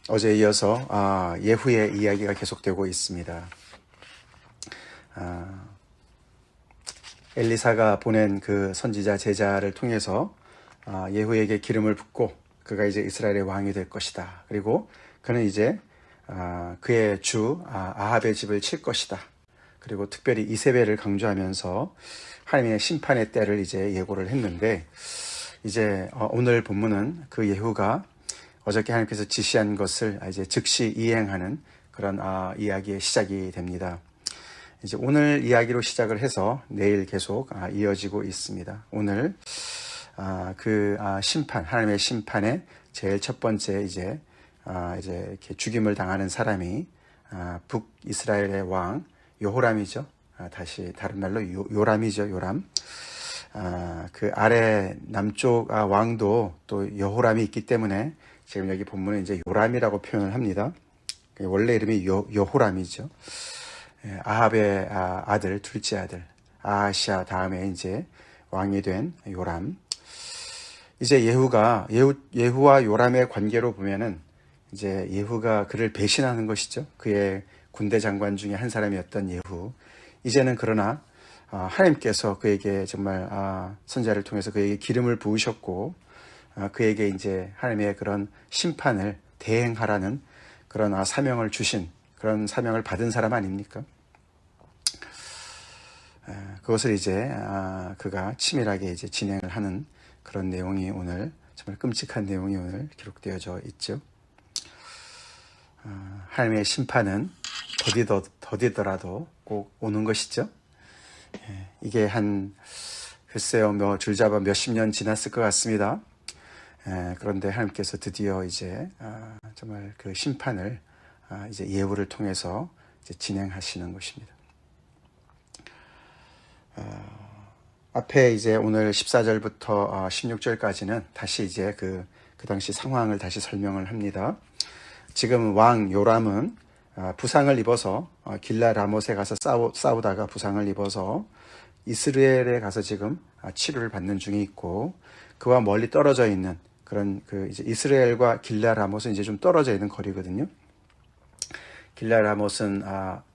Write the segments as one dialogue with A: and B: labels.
A: 어제에 이어서 예후의 이야기가 계속되고 있습니다. 엘리사가 보낸 그 선지자 제자를 통해서 예후에게 기름을 붓고 그가 이제 이스라엘의 왕이 될 것이다. 그리고 그는 이제 그의 주 아합의 집을 칠 것이다. 그리고 특별히 이세벨을 강조하면서 하나님의 심판의 때를 이제 예고를 했는데, 이제 오늘 본문은 그 예후가 어저께 하나님께서 지시한 것을 이제 즉시 이행하는 그런 이야기의 시작이 됩니다. 이제 오늘 이야기로 시작을 해서 내일 계속 이어지고 있습니다. 오늘 심판, 하나님의 심판의 제일 첫 번째 이제 이렇게 죽임을 당하는 사람이 북이스라엘의 왕 여호람이죠. 다시 다른 말로 요람이죠. 요람. 그 아래 남쪽 왕도 또 여호람이 있기 때문에 지금 여기 본문은 이제 요람이라고 표현을 합니다. 원래 이름이 여호람이죠. 아합의 아들, 둘째 아들 아하시아 다음에 이제 왕이 된 요람. 이제 예후와 요람의 관계로 보면은 이제 예후가 그를 배신하는 것이죠. 그의 군대 장관 중에 한 사람이었던 예후. 이제는 그러나 하나님께서 그에게 정말 선지자를 통해서 그에게 기름을 부으셨고 그에게 이제 하나님의 그런 심판을 대행하라는 그런 사명을 주신, 그런 사명을 받은 사람 아닙니까? 그것을 이제 그가 치밀하게 이제 진행을 하는 그런 내용이 오늘, 정말 끔찍한 내용이 오늘 기록되어져 있죠. 하나님의 심판은 더디더라도 꼭 오는 것이죠. 이게 글쎄요, 줄잡아 몇십 년 지났을 것 같습니다. 그런데 하나님께서 드디어 이제 정말 그 심판을 이제 예후를 통해서 이제 진행하시는 것입니다. 앞에 이제 오늘 14절부터 16절까지는 다시 이제 그 당시 상황을 다시 설명을 합니다. 지금 왕 요람은 부상을 입어서 길라 라못에 가서 싸우다가 부상을 입어서 이스라엘에 가서 지금 치료를 받는 중에 있고, 그와 멀리 떨어져 있는 그런 이제 이스라엘과 길라 라못은 이제 좀 떨어져 있는 거리거든요. 길라 라못은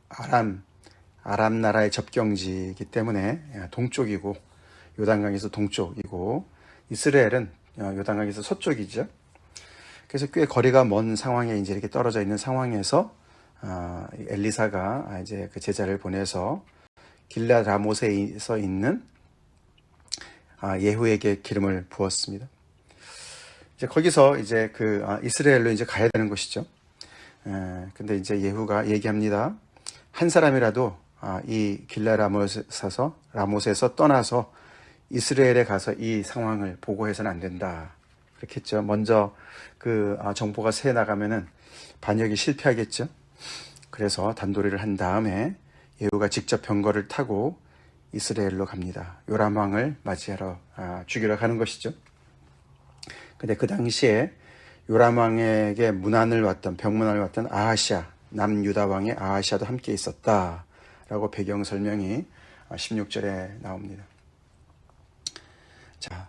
A: 아람 나라의 접경지이기 때문에 동쪽이고, 요단강에서 동쪽이고, 이스라엘은 요단강에서 서쪽이죠. 그래서 꽤 거리가 먼 상황에 이제 이렇게 떨어져 있는 상황에서 엘리사가 이제 그 제자를 보내서 길라 라못에서 있는 예후에게 기름을 부었습니다. 이제 거기서 이제 이스라엘로 이제 가야 되는 것이죠. 근데 이제 예후가 얘기합니다. 한 사람이라도 이 길라 라못에서 떠나서 이스라엘에 가서 이 상황을 보고해서는 안 된다. 그렇겠죠. 먼저 정보가 새 나가면은 반역이 실패하겠죠. 그래서 단도리를 한 다음에 예후가 직접 병거를 타고 이스라엘로 갑니다. 요람 왕을 맞이하러 죽이러 가는 것이죠. 근데 그 당시에 요람 왕에게 병문안을 왔던 아하시아, 남유다 왕의 아하시아도 함께 있었다라고 배경 설명이 16절에 나옵니다. 자,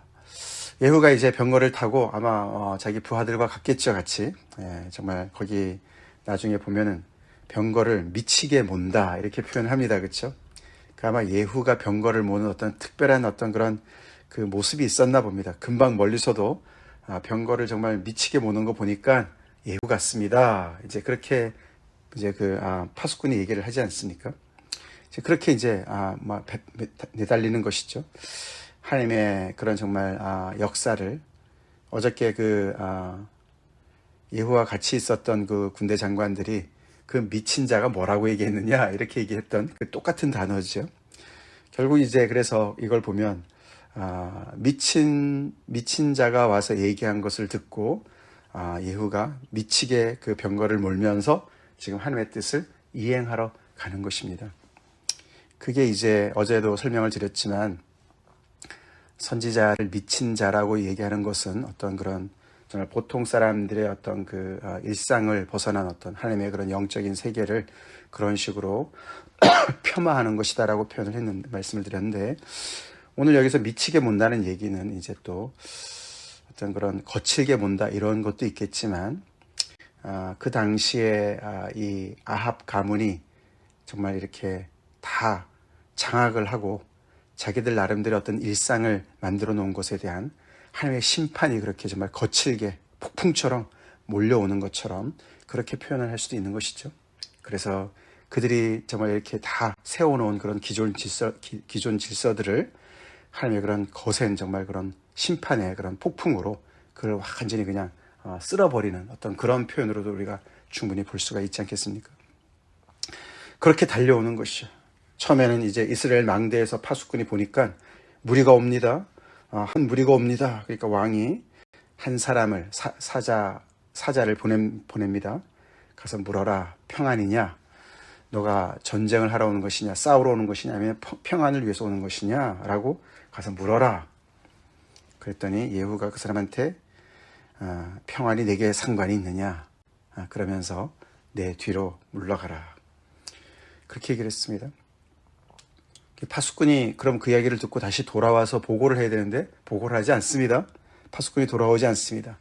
A: 예후가 이제 병거를 타고 아마 자기 부하들과 갔겠죠, 같이. 정말 거기 나중에 보면은 병거를 미치게 몬다 이렇게 표현합니다, 그렇죠? 아마 예후가 병거를 모는 어떤 특별한 어떤 그런 그 모습이 있었나 봅니다. 금방 멀리서도 병거를 정말 미치게 모는 거 보니까 예후 같습니다. 이제 그렇게 이제 파수꾼이 얘기를 하지 않습니까? 이제 그렇게 이제 내달리는 것이죠. 하나님의 그런 정말 역사를 어저께 예후와 같이 있었던 그 군대 장관들이 그 미친 자가 뭐라고 얘기했느냐 이렇게 얘기했던 그 똑같은 단어죠. 결국 이제 그래서 이걸 보면 미친 자가 와서 얘기한 것을 듣고 예후가 미치게 그 병거를 몰면서 지금 하나님의 뜻을 이행하러 가는 것입니다. 그게 이제 어제도 설명을 드렸지만 선지자를 미친 자라고 얘기하는 것은 어떤 그런 정말 보통 사람들의 어떤 일상을 벗어난 어떤 하나님의 그런 영적인 세계를 그런 식으로 폄하하는 것이다라고 말씀을 드렸는데, 오늘 여기서 미치게 몬다는 얘기는 이제 또 어떤 그런 거칠게 몬다 이런 것도 있겠지만 그 당시에 이 아합 가문이 정말 이렇게 다 장악을 하고 자기들 나름대로 어떤 일상을 만들어 놓은 것에 대한 하나님의 심판이 그렇게 정말 거칠게 폭풍처럼 몰려오는 것처럼 그렇게 표현을 할 수도 있는 것이죠. 그래서 그들이 정말 이렇게 다 세워놓은 그런 기존 질서들을 하나님의 그런 거센 정말 그런 심판의 그런 폭풍으로 그걸 완전히 그냥 쓸어버리는 어떤 그런 표현으로도 우리가 충분히 볼 수가 있지 않겠습니까? 그렇게 달려오는 것이죠. 처음에는 이제 이스라엘 망대에서 파수꾼이 보니까 무리가 옵니다. 한 무리가 옵니다. 그러니까 왕이 한 사람을 사자를 보냅니다. 가서 물어라. 평안이냐? 너가 전쟁을 하러 오는 것이냐? 싸우러 오는 것이냐? 아니면 평안을 위해서 오는 것이냐? 라고 가서 물어라. 그랬더니 예후가 그 사람한테 평안이 내게 상관이 있느냐? 그러면서 내 뒤로 물러가라. 그렇게 얘기를 했습니다. 파수꾼이 그럼 그 이야기를 듣고 다시 돌아와서 보고를 해야 되는데 보고를 하지 않습니다. 파수꾼이 돌아오지 않습니다.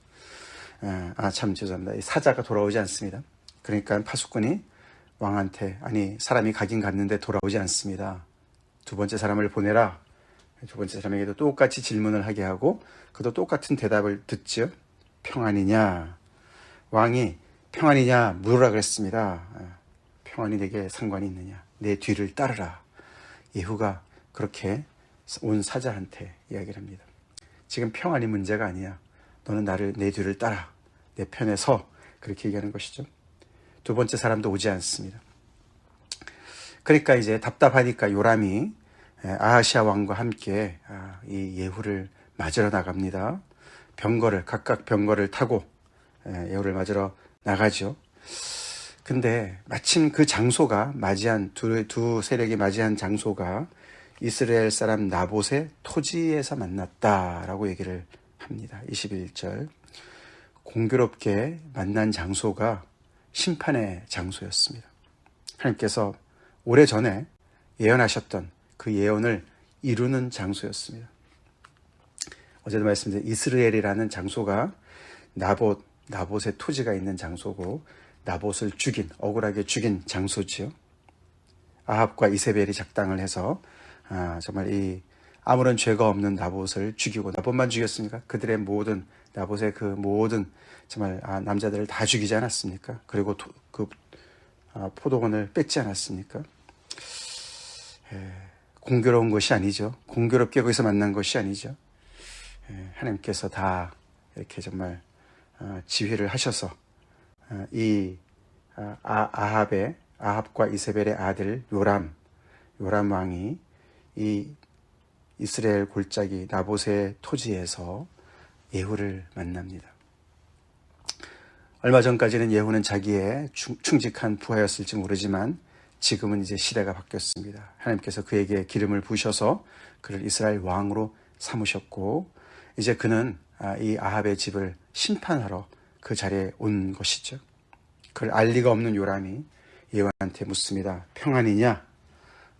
A: 참 죄송합니다. 이 사자가 돌아오지 않습니다. 그러니까 파수꾼이 왕한테 아니 사람이 가긴 갔는데 돌아오지 않습니다. 두 번째 사람을 보내라. 두 번째 사람에게도 똑같이 질문을 하게 하고 그도 똑같은 대답을 듣죠. 평안이냐? 왕이 평안이냐 물으라 그랬습니다. 평안이 내게 상관이 있느냐? 내 뒤를 따르라. 예후가 그렇게 온 사자한테 이야기를 합니다. 지금 평안이 문제가 아니야. 너는 내 뒤를 따라. 내 편에 서. 그렇게 얘기하는 것이죠. 두 번째 사람도 오지 않습니다. 그러니까 이제 답답하니까 요람이 아하시아 왕과 함께 이 예후를 맞으러 나갑니다. 각각 병거를 타고 예후를 맞으러 나가죠. 근데 마침 그 장소가 두 세력이 맞이한 장소가 이스라엘 사람 나봇의 토지에서 만났다라고 얘기를 합니다. 21절. 공교롭게 만난 장소가 심판의 장소였습니다. 하나님께서 오래전에 예언하셨던 그 예언을 이루는 장소였습니다. 어제도 말씀드린 이스라엘이라는 장소가 나봇의 토지가 있는 장소고 나봇을 억울하게 죽인 장소지요. 아합과 이세벨이 작당을 해서 정말 아무런 죄가 없는 나봇을 죽이고 나봇만 죽였습니까? 그들의 모든 나봇의 그 모든 정말 남자들을 다 죽이지 않았습니까? 그리고 포도원을 뺏지 않았습니까? 공교로운 것이 아니죠. 공교롭게 거기서 만난 것이 아니죠. 하나님께서 다 이렇게 정말 지휘를 하셔서 이 아합과 이세벨의 아들 요람 왕이 이 이스라엘 골짜기 나봇의 토지에서 예후를 만납니다. 얼마 전까지는 예후는 자기의 충직한 부하였을지 모르지만 지금은 이제 시대가 바뀌었습니다. 하나님께서 그에게 기름을 부으셔서 그를 이스라엘 왕으로 삼으셨고 이제 그는 이 아합의 집을 심판하러 그 자리에 온 것이죠. 그걸 알 리가 없는 요람이 예후한테 묻습니다. 평안이냐?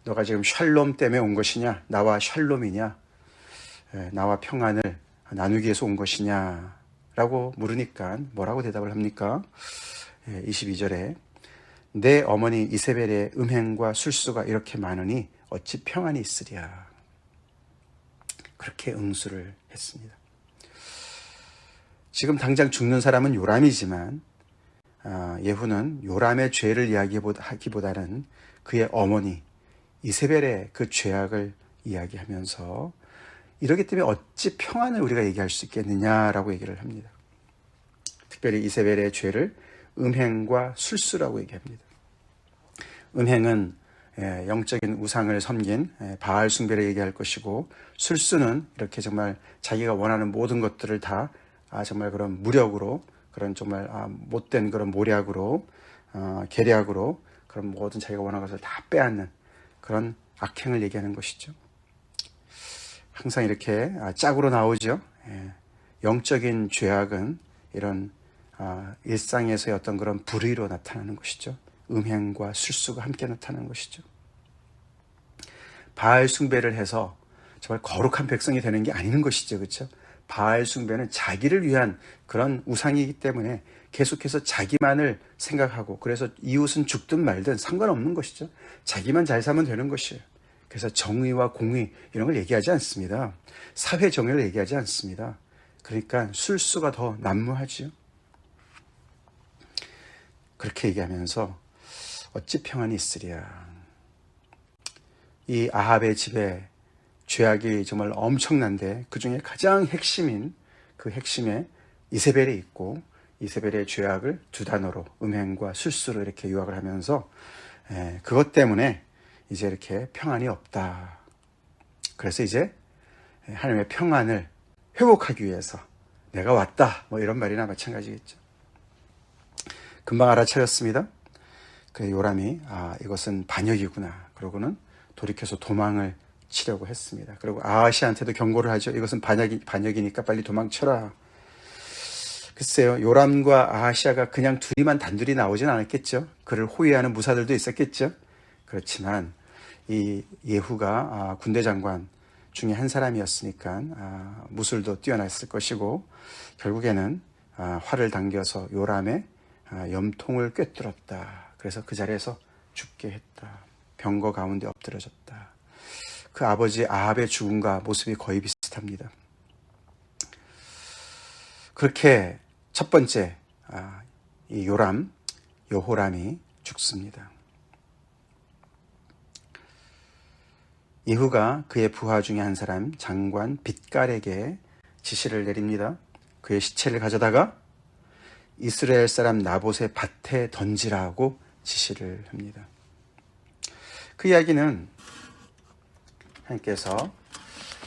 A: 너가 지금 샬롬 때문에 온 것이냐? 나와 샬롬이냐? 나와 평안을 나누기 위해서 온 것이냐? 라고 물으니까 뭐라고 대답을 합니까? 22절에 내 어머니 이세벨의 음행과 술수가 이렇게 많으니 어찌 평안이 있으랴. 그렇게 응수를 했습니다. 지금 당장 죽는 사람은 요람이지만 예후는 요람의 죄를 이야기하기보다는 그의 어머니 이세벨의 그 죄악을 이야기하면서 이러기 때문에 어찌 평안을 우리가 얘기할 수 있겠느냐라고 얘기를 합니다. 특별히 이세벨의 죄를 음행과 술수라고 얘기합니다. 음행은 영적인 우상을 섬긴 바알 숭배를 얘기할 것이고 술수는 이렇게 정말 자기가 원하는 모든 것들을 다 정말 그런 무력으로 그런 정말 못된 그런 모략으로 계략으로 그런 모든 자기가 원하는 것을 다 빼앗는 그런 악행을 얘기하는 것이죠. 항상 이렇게 짝으로 나오죠. 영적인 죄악은 이런 일상에서의 어떤 그런 불의로 나타나는 것이죠. 음행과 술수가 함께 나타나는 것이죠. 바알 숭배를 해서 정말 거룩한 백성이 되는 게 아닌 것이죠. 그렇죠? 바알 숭배는 자기를 위한 그런 우상이기 때문에 계속해서 자기만을 생각하고, 그래서 이웃은 죽든 말든 상관없는 것이죠. 자기만 잘 사면 되는 것이에요. 그래서 정의와 공의 이런 걸 얘기하지 않습니다. 사회 정의를 얘기하지 않습니다. 그러니까 술수가 더 난무하지요. 그렇게 얘기하면서 어찌 평안이 있으랴. 이 아합의 집에 죄악이 정말 엄청난데 그 중에 가장 핵심인 그 핵심에 이세벨이 있고, 이세벨의 죄악을 두 단어로 음행과 술수로 이렇게 요약을 하면서 그것 때문에 이제 이렇게 평안이 없다. 그래서 이제 하나님의 평안을 회복하기 위해서 내가 왔다. 뭐 이런 말이나 마찬가지겠죠. 금방 알아차렸습니다. 그 요람이 이것은 반역이구나. 그러고는 돌이켜서 도망을 치려고 했습니다. 그리고 아하시아한테도 경고를 하죠. 이것은 반역이니까 빨리 도망쳐라. 글쎄요, 요람과 아하시아가 그냥 둘이만 단둘이 나오진 않았겠죠. 그를 호위하는 무사들도 있었겠죠. 그렇지만 이 예후가 군대 장관 중에 한 사람이었으니까 무술도 뛰어났을 것이고, 결국에는 활을 당겨서 요람의 염통을 꿰뚫었다. 그래서 그 자리에서 죽게 했다. 병거 가운데 엎드려졌다. 그 아버지 아합의 죽음과 모습이 거의 비슷합니다. 그렇게 첫 번째 이 여호람이 죽습니다. 예후가 그의 부하 중에 한 사람 장관 빗갈에게 지시를 내립니다. 그의 시체를 가져다가 이스라엘 사람 나봇의 밭에 던지라고 지시를 합니다. 그 이야기는 하나님께서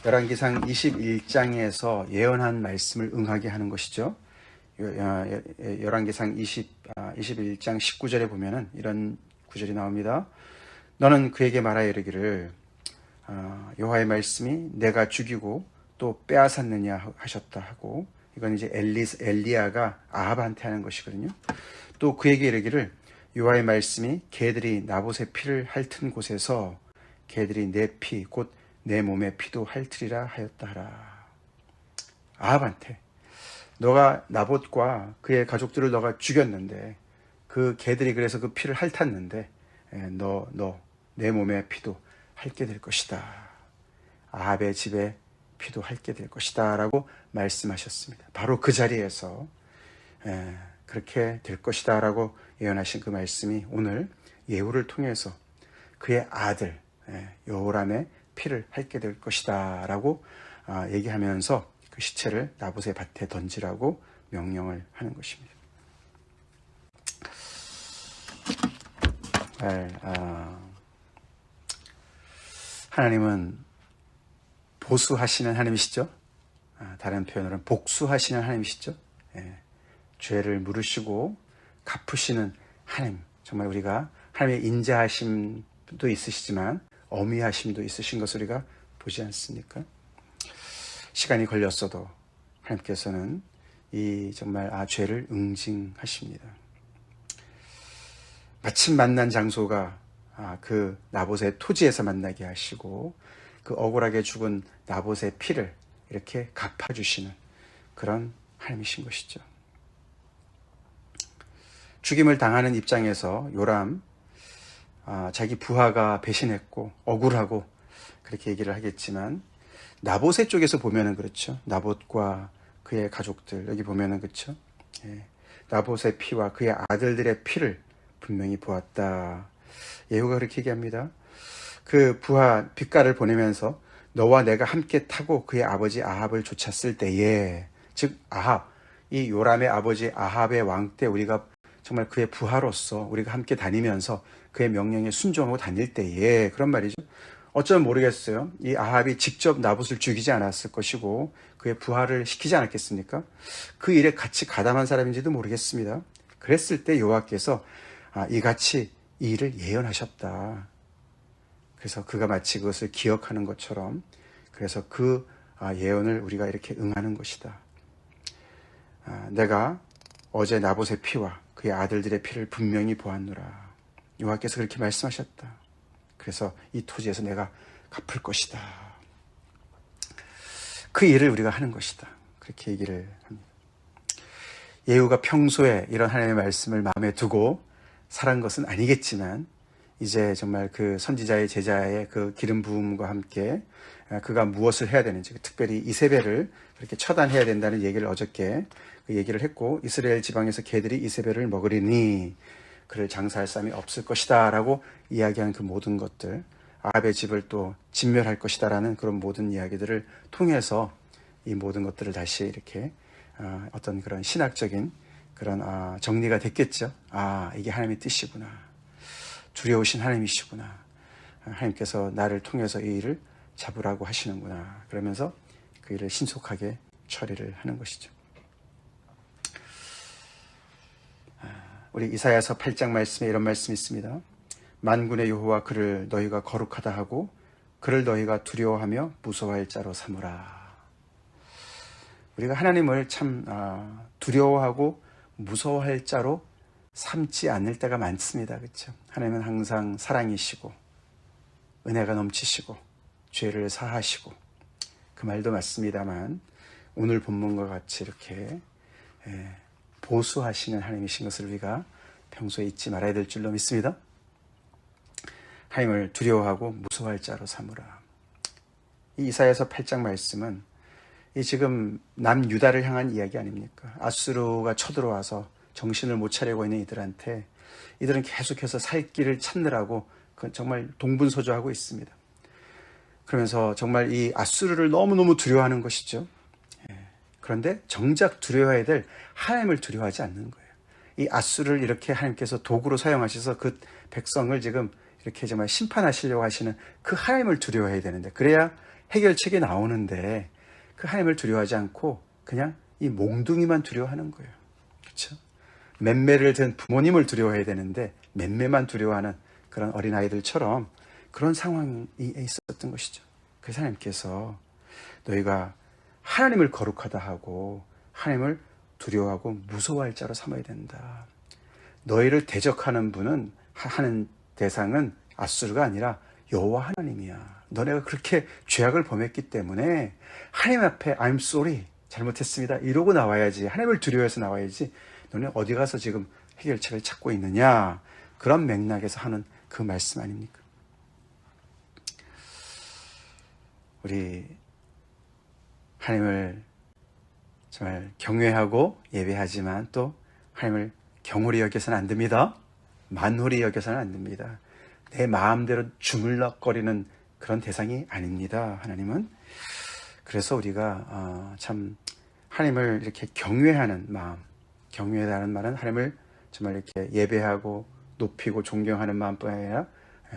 A: 열왕기상 21장에서 예언한 말씀을 응하게 하는 것이죠. 열왕기상 21장 19절에 보면은 이런 구절이 나옵니다. 너는 그에게 말하여 이르기를 여호와의 말씀이 내가 죽이고 또 빼앗았느냐 하셨다 하고, 이건 이제 엘리야가 아합한테 하는 것이거든요. 또 그에게 이르기를 여호와의 말씀이 개들이 나봇의 피를 핥은 곳에서 개들이 내 피 곧 내 몸의 피도 핥으리라 하였다 하라. 아합한테 너가 나봇과 그의 가족들을 너가 죽였는데 그 개들이 그래서 그 피를 핥았는데 너 내 몸의 피도 핥게 될 것이다. 아합의 집에 피도 핥게 될 것이다 라고 말씀하셨습니다. 바로 그 자리에서 그렇게 될 것이다 라고 예언하신 그 말씀이 오늘 예후를 통해서 그의 아들 여호람의 피를 핥게 될 것이다 라고 얘기하면서 그 시체를 나봇의 밭에 던지라고 명령을 하는 것입니다. 하나님은 보수하시는 하나님이시죠. 다른 표현으로는 복수하시는 하나님이시죠. 죄를 물으시고 갚으시는 하나님. 정말 우리가 하나님의 인자하심도 있으시지만 어미하심도 있으신 것을 우리가 보지 않습니까? 시간이 걸렸어도 하나님께서는 이 정말 죄를 응징하십니다. 마침 만난 장소가 그 나봇의 토지에서 만나게 하시고 그 억울하게 죽은 나봇의 피를 이렇게 갚아주시는 그런 하나님이신 것이죠. 죽임을 당하는 입장에서 요람 자기 부하가 배신했고 억울하고 그렇게 얘기를 하겠지만, 나봇의 쪽에서 보면은 그렇죠. 나봇과 그의 가족들 여기 보면은 그렇죠. 나봇의 피와 그의 아들들의 피를 분명히 보았다. 예후가 그렇게 얘기합니다. 그 부하 빗갈을 보내면서 너와 내가 함께 타고 그의 아버지 아합을 쫓았을 때에, 즉 아합, 이 요람의 아버지 아합의 왕 때 우리가 정말 그의 부하로서 우리가 함께 다니면서 그의 명령에 순종하고 다닐 때에, 그런 말이죠. 어쩌면 모르겠어요. 이 아합이 직접 나봇을 죽이지 않았을 것이고 그의 부하를 시키지 않았겠습니까? 그 일에 같이 가담한 사람인지도 모르겠습니다. 그랬을 때 여호와께서 이같이 이 일을 예언하셨다. 그래서 그가 마치 그것을 기억하는 것처럼, 그래서 그 예언을 우리가 이렇게 응하는 것이다. 내가 어제 나봇의 피와 그의 아들들의 피를 분명히 보았노라. 여호와께서 그렇게 말씀하셨다. 그래서 이 토지에서 내가 갚을 것이다. 그 일을 우리가 하는 것이다. 그렇게 얘기를 합니다. 예후가 평소에 이런 하나님의 말씀을 마음에 두고 살은 것은 아니겠지만 이제 정말 그 선지자의 제자의 그 기름 부음과 함께 그가 무엇을 해야 되는지, 특별히 이세벨을 그렇게 처단해야 된다는 얘기를 어저께 그 얘기를 했고, 이스라엘 지방에서 개들이 이세벨을 먹으리니 그를 장사할 사람이 없을 것이다 라고 이야기한 그 모든 것들, 아합의 집을 또 진멸할 것이다 라는 그런 모든 이야기들을 통해서 이 모든 것들을 다시 이렇게 어떤 그런 신학적인 그런 정리가 됐겠죠. 이게 하나님의 뜻이구나. 두려우신 하나님이시구나. 하나님께서 나를 통해서 이 일을 잡으라고 하시는구나. 그러면서 그 일을 신속하게 처리를 하는 것이죠. 우리 이사야서 8장 말씀에 이런 말씀이 있습니다. 만군의 여호와 그를 너희가 거룩하다 하고 그를 너희가 두려워하며 무서워할 자로 삼으라. 우리가 하나님을 참 두려워하고 무서워할 자로 삼지 않을 때가 많습니다. 그렇죠? 하나님은 항상 사랑이시고 은혜가 넘치시고 죄를 사하시고, 그 말도 맞습니다만 오늘 본문과 같이 이렇게 보수하시는 하나님이신 것을 우리가 평소에 잊지 말아야 될 줄로 믿습니다. 하나님을 두려워하고 무서워할 자로 삼으라. 이 이사야서 8장 말씀은 이 지금 남유다를 향한 이야기 아닙니까? 아수르가 쳐들어와서 정신을 못 차리고 있는 이들한테, 이들은 계속해서 살 길을 찾느라고 정말 동분서주하고 있습니다. 그러면서 정말 이 아수르를 너무너무 두려워하는 것이죠. 그런데 정작 두려워해야 될 하나님을 두려워하지 않는 거예요. 이 아수르를 이렇게 하나님께서 도구로 사용하셔서 그 백성을 지금 이렇게 정말 심판하시려고 하시는 그 하나님을 두려워해야 되는데, 그래야 해결책이 나오는데 그 하나님을 두려워하지 않고 그냥 이 몽둥이만 두려워하는 거예요. 그렇죠? 맴매를 든 부모님을 두려워해야 되는데 맴매만 두려워하는 그런 어린아이들처럼 그런 상황이 있었던 것이죠. 그래서 하나님께서 너희가 하나님을 거룩하다 하고 하나님을 두려워하고 무서워할 자로 삼아야 된다. 너희를 대적하는 분은, 하는 대상은 아수르가 아니라 여호와 하나님이야. 너네가 그렇게 죄악을 범했기 때문에 하나님 앞에 I'm sorry, 잘못했습니다 이러고 나와야지, 하나님을 두려워해서 나와야지, 너네 어디 가서 지금 해결책을 찾고 있느냐, 그런 맥락에서 하는 그 말씀 아닙니까? 우리 하나님을 정말 경외하고 예배하지만 또 하나님을 경홀히 여겨서는 안 됩니다. 만홀히 여겨서는 안 됩니다. 내 마음대로 주물럭거리는 그런 대상이 아닙니다. 하나님은. 그래서 우리가 참 하나님을 이렇게 경외하는 마음, 경외하는 말은 하나님을 정말 이렇게 예배하고 높이고 존경하는 마음뿐 아니라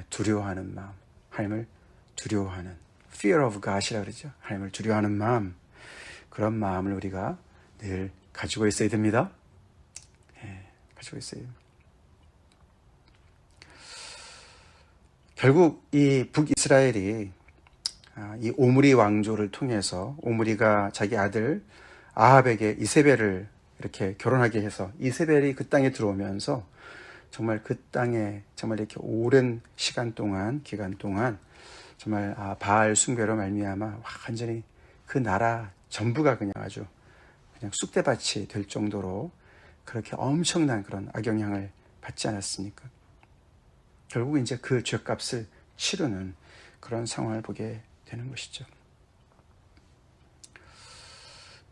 A: 두려워하는 마음, 하나님을 두려워하는 fear of God이라고 그러죠. 하나님을 두려워하는 마음, 그런 마음을 우리가 늘 가지고 있어야 됩니다. 가지고 있어야 됩니다. 결국 이 북이스라엘이 이 오므리 왕조를 통해서, 오므리가 자기 아들 아합에게 이세벨을 이렇게 결혼하게 해서 이세벨이 그 땅에 들어오면서 정말 그 땅에 정말 이렇게 오랜 기간 동안 정말 바알 숭배로 말미암아 완전히 그 나라 전부가 그냥 아주 그냥 쑥대밭이 될 정도로 그렇게 엄청난 그런 악영향을 받지 않았습니까? 결국 이제 그 죄값을 치르는 그런 상황을 보게 되는 것이죠.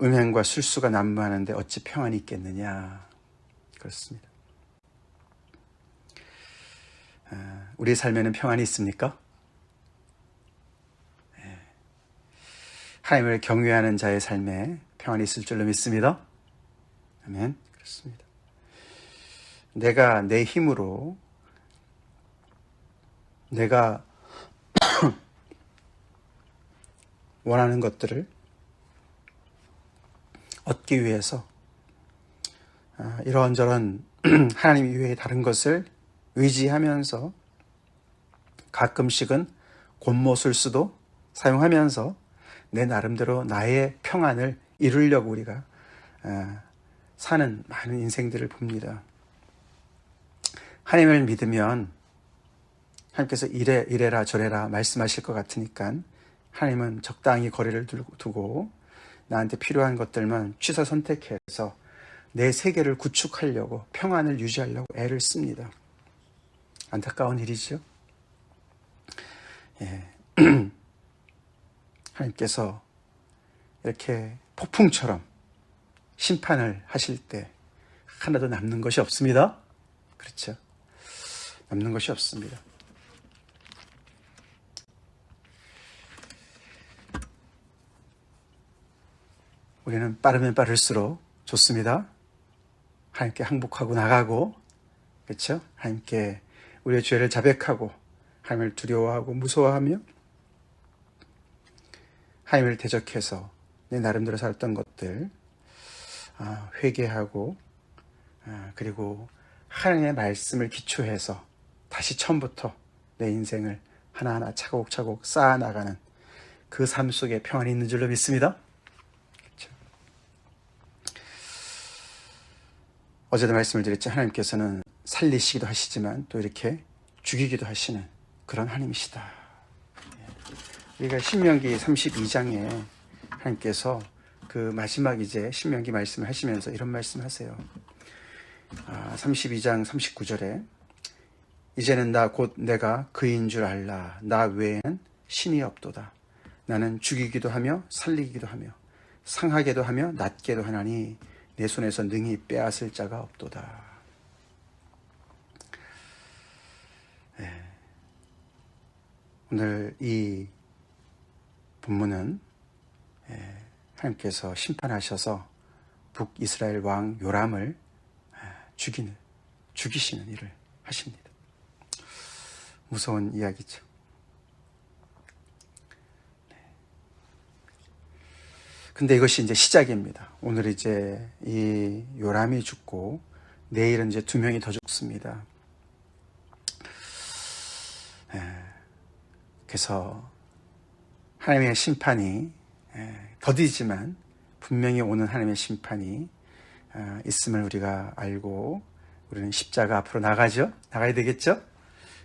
A: 음행과 술수가 난무하는데 어찌 평안이 있겠느냐, 그렇습니다. 우리 삶에는 평안이 있습니까? 하나님을 경외하는 자의 삶에 평안이 있을 줄로 믿습니다. 아멘. 그렇습니다. 내가 내 힘으로 내가 원하는 것들을 얻기 위해서 이런저런 하나님 이외의 다른 것을 의지하면서 가끔씩은 곤모술수도 사용하면서 내 나름대로 나의 평안을 이루려고 우리가 사는 많은 인생들을 봅니다. 하나님을 믿으면 하나님께서 이래라 저래라 말씀하실 것 같으니까 하나님은 적당히 거리를 두고 나한테 필요한 것들만 취사 선택해서 내 세계를 구축하려고 평안을 유지하려고 애를 씁니다. 안타까운 일이죠. 예. 하나님께서 이렇게 폭풍처럼 심판을 하실 때 하나도 남는 것이 없습니다. 그렇죠? 남는 것이 없습니다. 우리는 빠르면 빠를수록 좋습니다. 하나님께 항복하고 나가고, 그렇죠? 하나님께 우리의 죄를 자백하고 하나님을 두려워하고 무서워하며 하나님을 대적해서 내 나름대로 살았던 것들 회개하고 그리고 하나님의 말씀을 기초해서 다시 처음부터 내 인생을 하나하나 차곡차곡 쌓아나가는 그 삶 속에 평안이 있는 줄로 믿습니다. 그렇죠? 어제도 말씀을 드렸죠. 하나님께서는 살리시기도 하시지만 또 이렇게 죽이기도 하시는 그런 하나님이시다. 우리가 신명기 32장에 하나님께서 그 마지막 이제 신명기 말씀을 하시면서 이런 말씀을 하세요. 32장 39절에 이제는 나 곧 내가 그인 줄 알라. 나 외에는 신이 없도다. 나는 죽이기도 하며 살리기도 하며 상하게도 하며 낫게도 하나니 내 손에서 능히 빼앗을 자가 없도다. 네. 오늘 이 본문은 하나님께서 심판하셔서 북이스라엘 왕 요람을 죽이시는 일을 하십니다. 무서운 이야기죠. 근데 이것이 이제 시작입니다. 오늘 이제 이 요람이 죽고 내일은 이제 2명이 더 죽습니다. 그래서 하나님의 심판이 더디지만 분명히 오는 하나님의 심판이 있음을 우리가 알고 우리는 십자가 앞으로 나가야 되겠죠?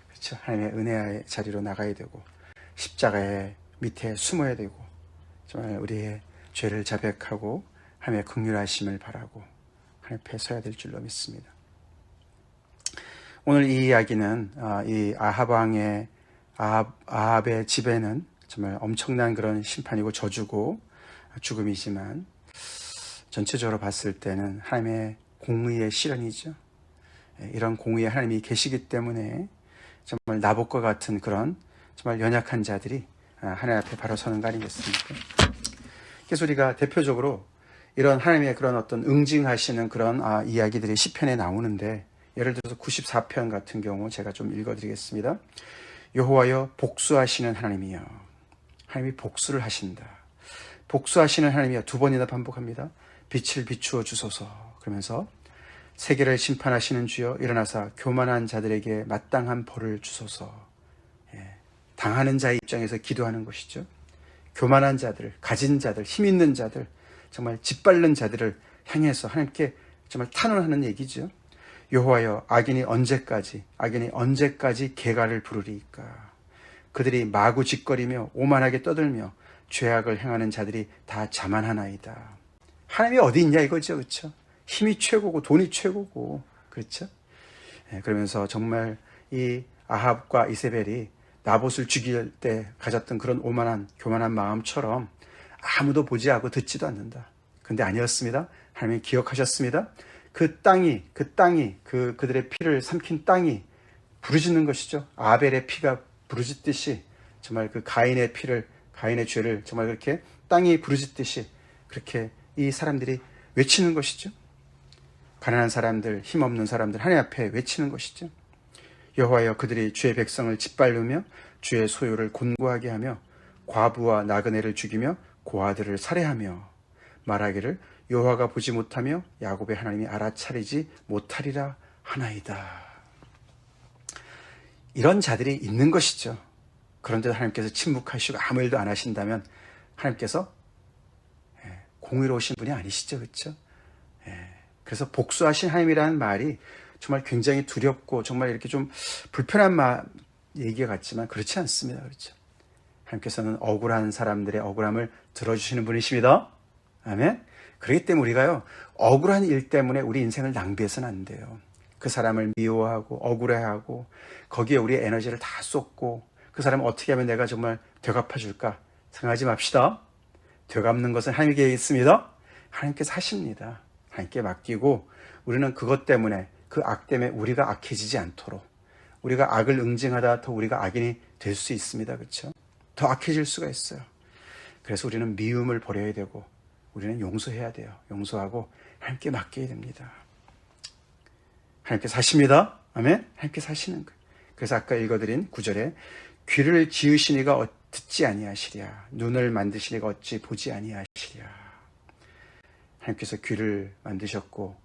A: 그렇죠. 하나님의 은혜의 자리로 나가야 되고 십자가의 밑에 숨어야 되고 정말 우리의 죄를 자백하고 하나님의 긍휼하심을 바라고 하나님 앞에 서야 될 줄로 믿습니다. 오늘 이 이야기는 이 아합의 집에는 정말 엄청난 그런 심판이고 저주고 죽음이지만 전체적으로 봤을 때는 하나님의 공의의 실현이죠. 이런 공의의 하나님이 계시기 때문에 정말 나봇과 같은 그런 정말 연약한 자들이 하나님 앞에 바로 서는 거 아니겠습니까? 그래서 우리가 대표적으로 이런 하나님의 그런 어떤 응징하시는 그런 이야기들이 시편에 나오는데 예를 들어서 94편 같은 경우 제가 좀 읽어드리겠습니다. 여호와여 복수하시는 하나님이여. 하나님이 복수를 하신다. 복수하시는 하나님이여. 2번이나 반복합니다. 빛을 비추어 주소서. 그러면서 세계를 심판하시는 주여 일어나사 교만한 자들에게 마땅한 벌을 주소서. 당하는 자의 입장에서 기도하는 것이죠. 교만한 자들, 가진 자들, 힘 있는 자들, 정말 짓밟는 자들을 향해서 하나님께 정말 탄원하는 얘기죠. 여호와여 악인이 언제까지 개가를 부르리이까. 그들이 마구 짓거리며 오만하게 떠들며 죄악을 행하는 자들이 다 자만하나이다. 하나님이 어디 있냐 이거죠. 그렇죠? 힘이 최고고 돈이 최고고 그렇죠? 그러면서 정말 이 아합과 이세벨이 나봇을 죽일 때 가졌던 그런 오만한 교만한 마음처럼 아무도 보지 않고 듣지도 않는다. 근데 아니었습니다. 하나님이 기억하셨습니다. 그 땅이 그들의 피를 삼킨 땅이 부르짖는 것이죠. 아벨의 피가 부르짖듯이 정말 그 가인의 죄를 정말 그렇게 땅이 부르짖듯이 그렇게 이 사람들이 외치는 것이죠. 가난한 사람들, 힘없는 사람들 하나님 앞에 외치는 것이죠. 여호와여 그들이 주의 백성을 짓밟으며 주의 소유를 곤고하게 하며 과부와 나그네를 죽이며 고아들을 살해하며 말하기를 여호와가 보지 못하며 야곱의 하나님이 알아차리지 못하리라 하나이다. 이런 자들이 있는 것이죠. 그런데도 하나님께서 침묵하시고 아무 일도 안 하신다면 하나님께서 공의로우신 분이 아니시죠. 그렇죠? 그래서 복수하신 하나님이라는 말이 정말 굉장히 두렵고 정말 이렇게 좀 불편한 얘기 같지만 그렇지 않습니다. 그렇죠? 하나님께서는 억울한 사람들의 억울함을 들어주시는 분이십니다. 아멘. 그렇기 때문에 우리가요, 억울한 일 때문에 우리 인생을 낭비해서는 안 돼요. 그 사람을 미워하고 억울해하고 거기에 우리의 에너지를 다 쏟고 그 사람을 어떻게 하면 내가 정말 되갚아줄까 생각하지 맙시다. 되갚는 것은 하나님께 있습니다. 하나님께서 하십니다. 하나님께 맡기고 우리는 그것 때문에 그 악 때문에 우리가 악해지지 않도록 우리가 악을 응징하다 더 우리가 악인이 될 수 있습니다. 그렇죠? 더 악해질 수가 있어요. 그래서 우리는 미움을 버려야 되고 우리는 용서해야 돼요. 용서하고 하나님께 맡겨야 됩니다. 하나님께서 하십니다. 아멘. 하나님께서 하시는 거예요. 그래서 아까 읽어드린 9절에 귀를 지으시니가 듣지 아니하시랴 눈을 만드시니가 어찌 보지 아니하시랴. 하나님께서 귀를 만드셨고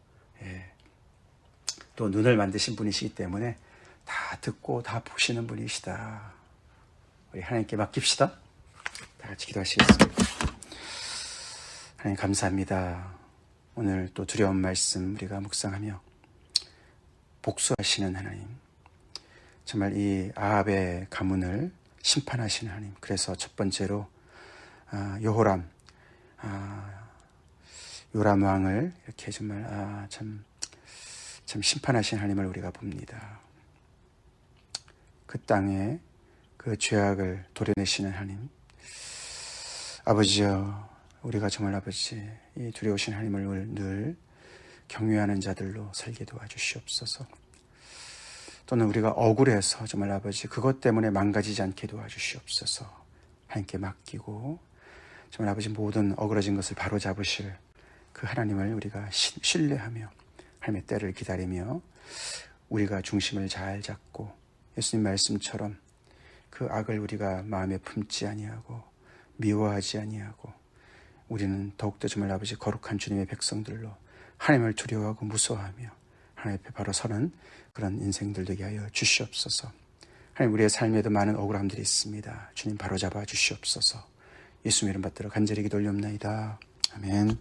A: 또 눈을 만드신 분이시기 때문에 다 듣고 다 보시는 분이시다. 우리 하나님께 맡깁시다. 다 같이 기도하시겠습니다. 하나님 감사합니다. 오늘 또 두려운 말씀 우리가 묵상하며 복수하시는 하나님, 정말 이 아합의 가문을 심판하시는 하나님. 그래서 첫 번째로 요람 왕을 이렇게 정말 참 심판하신 하나님을 우리가 봅니다. 그 땅에 그 죄악을 도려내시는 하나님. 아버지여, 우리가 정말 아버지 이 두려우신 하나님을 늘 경외하는 자들로 살게 도와주시옵소서. 또는 우리가 억울해서 정말 아버지 그것 때문에 망가지지 않게 도와주시옵소서. 하나님께 맡기고 정말 아버지 모든 어그러진 것을 바로잡으실 그 하나님을 우리가 신뢰하며 하나님의 때를 기다리며 우리가 중심을 잘 잡고 예수님 말씀처럼 그 악을 우리가 마음에 품지 아니하고 미워하지 아니하고 우리는 더욱더 정말 아버지 거룩한 주님의 백성들로 하나님을 두려워하고 무서워하며 하나님 앞에 바로 서는 그런 인생들 되게 하여 주시옵소서. 하나님, 우리의 삶에도 많은 억울함들이 있습니다. 주님 바로잡아 주시옵소서. 예수님 이름 받들어 간절히 기도 올리옵나이다. 아멘.